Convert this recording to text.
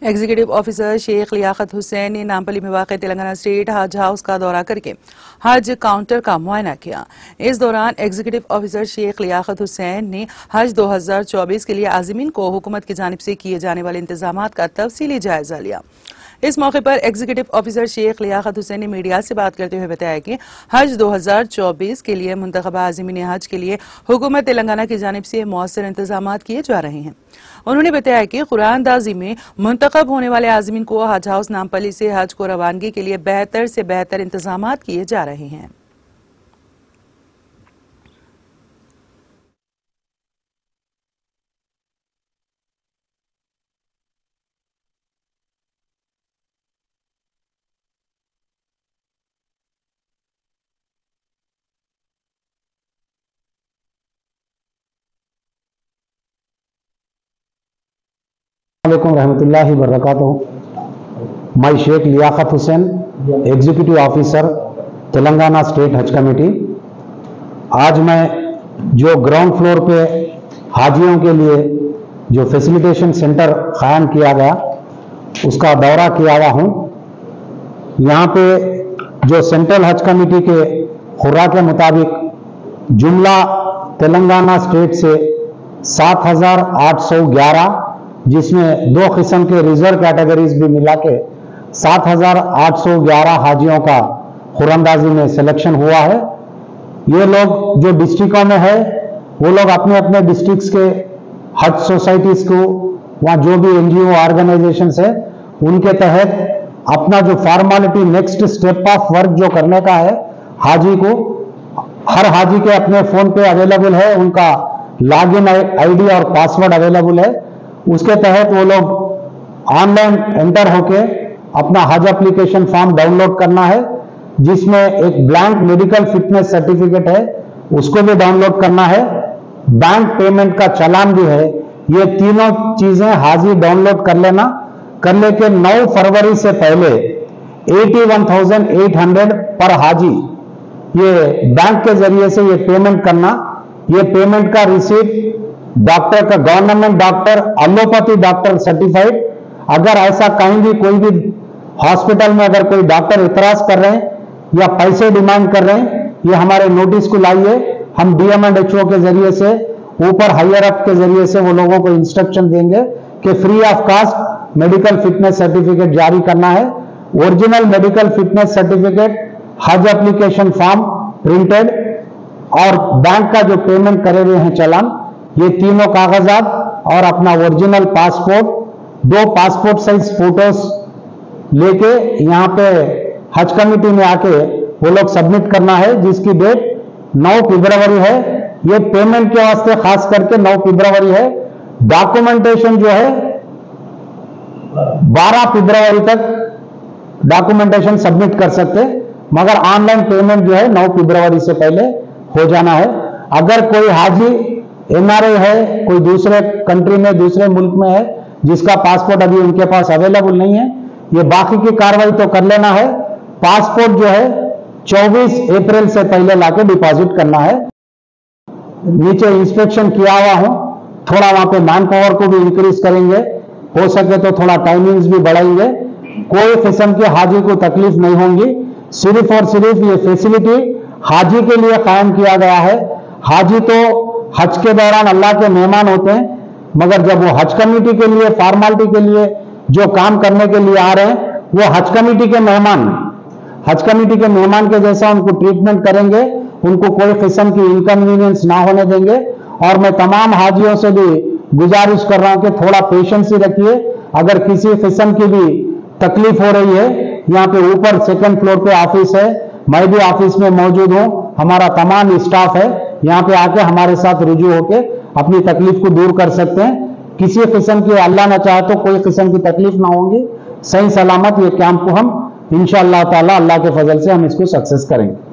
Executive officer Sheikh Liaquat Hussain ने नामपल्ली में वाक़ तेलंगाना स्टेट हज हाउस का दौरा करके हज काउंटर का मुआयना किया। इस दौरान एग्जीक्यूटिव ऑफिसर शेख लियाकत हुसैन ने हज 2024 के लिए आज़मीन को हुकूमत की जानिब से किए जाने वाले इंतजामात का तफसीली जायजा लिया। इस मौके पर एग्जीक्यूटिव ऑफिसर शेख लियाकत हुसैन ने मीडिया से बात करते हुए बताया कि हज 2024 के लिए मुंतखबा आज़मीन हज के लिए हुकूमत तेलंगाना की जानिब से मौसर इंतजामात किए जा रहे हैं। उन्होंने बताया कि कुरानदाजी में मुंतखब होने वाले आज़मीन को हज हाउस नामपल्ली से हज को रवानगी के लिए बेहतर से बेहतर इंतजामात किए जा रहे हैं। रहमतुल्लाहि वबरकातुहू। My Sheikh Liaquat Hussain, executive officer Telangana state Haj committee. आज मैं जो ग्राउंड फ्लोर पे हाजियों के लिए जो फैसिलिटेशन सेंटर कायम किया गया उसका दौरा किया हुआ हूँ। यहाँ पे जो सेंट्रल हज कमेटी के खुर्रा के मुताबिक जुमला तेलंगाना स्टेट से 7,811, जिसमें 2 किस्म के रिजर्व कैटेगरीज भी मिला के 7,811 हाजियों का खुरानदाजी में सिलेक्शन हुआ है। ये लोग जो डिस्ट्रिक्टों में है वो लोग अपने अपने डिस्ट्रिक्ट्स के हज सोसाइटीज को, वहाँ जो भी एनजीओ ऑर्गेनाइजेशंस है उनके तहत अपना जो formality next step of work जो करने का है हाजी को, हर हाजी के अपने फोन पे अवेलेबल है, उनका लॉगिन आईडी और पासवर्ड अवेलेबल है। उसके तहत वो लोग ऑनलाइन एंटर होके अपना हज एप्लीकेशन फॉर्म डाउनलोड करना है, जिसमें एक ब्लैंक मेडिकल फिटनेस सर्टिफिकेट है, उसको भी डाउनलोड करना है। बैंक पेमेंट का चालान भी है। ये तीनों चीजें हाजी डाउनलोड कर लेना। कर लेके 9 फरवरी से पहले 81,800 पर हाजी ये बैंक के जरिए से ये पेमेंट करना। ये पेमेंट का रिसीट डॉक्टर का, government doctor, allopathy doctor certified, अगर ऐसा कहीं भी कोई भी हॉस्पिटल में अगर कोई डॉक्टर इतराज कर रहे हैं या पैसे डिमांड कर रहे हैं, ये हमारे नोटिस को लाइए। हम DM&HO के जरिए से, ऊपर हायर अप के जरिए से वो लोगों को इंस्ट्रक्शन देंगे कि free of cost medical fitness certificate जारी करना है। ओरिजिनल मेडिकल फिटनेस सर्टिफिकेट, हज एप्लीकेशन फॉर्म प्रिंटेड और बैंक का जो पेमेंट करे हुए हैं चालान, ये तीनों कागजात और अपना original passport, 2 passport size photos लेके यहाँ पे हज कमेटी में आके वो लोग सबमिट करना है, जिसकी डेट 9 फरवरी है। ये पेमेंट के वास्ते खास करके 9 फरवरी है। डॉक्यूमेंटेशन जो है 12 फरवरी तक डॉक्यूमेंटेशन सबमिट कर सकते, मगर ऑनलाइन पेमेंट जो है 9 फरवरी से पहले हो जाना है। अगर कोई हाजी NRI है, कोई दूसरे कंट्री में, दूसरे मुल्क में है, जिसका पासपोर्ट अभी उनके पास अवेलेबल नहीं है, ये बाकी की कार्रवाई तो कर लेना है। पासपोर्ट जो है 24 अप्रैल से पहले लाके डिपॉजिट करना है। नीचे इंस्पेक्शन किया हुआ हूं, थोड़ा वहां पे मैन पावर को भी इंक्रीज करेंगे, हो सके तो थोड़ा टाइमिंग्स भी बढ़ाएंगे। कोई किस्म के हाजी को तकलीफ नहीं होंगी। सिर्फ और सिर्फ ये फैसिलिटी हाजी के लिए कायम किया गया है। हाजी तो हज के दौरान अल्लाह के मेहमान होते हैं, मगर जब वो हज कमेटी के लिए, फॉर्मेलिटी के लिए जो काम करने के लिए आ रहे हैं, वो हज कमेटी के मेहमान, हज कमेटी के मेहमान के जैसा उनको ट्रीटमेंट करेंगे, उनको कोई किस्म की इनकन्वीनियंस ना होने देंगे। और मैं तमाम हाजियों से भी गुजारिश कर रहा हूं कि थोड़ा पेशेंस ही रखिए। अगर किसी किस्म की भी तकलीफ हो रही है, यहाँ पे ऊपर 2nd फ्लोर पे ऑफिस है, मैं भी ऑफिस में मौजूद हूं, हमारा तमाम स्टाफ है, यहाँ पे आके हमारे साथ रुजू होके अपनी तकलीफ को दूर कर सकते हैं। किसी किस्म की, अल्लाह ना चाहे तो कोई किस्म की तकलीफ ना होंगी। सही सलामत ये कैंप को हम इंशाअल्लाह ताला अल्लाह के फजल से हम इसको सक्सेस करेंगे।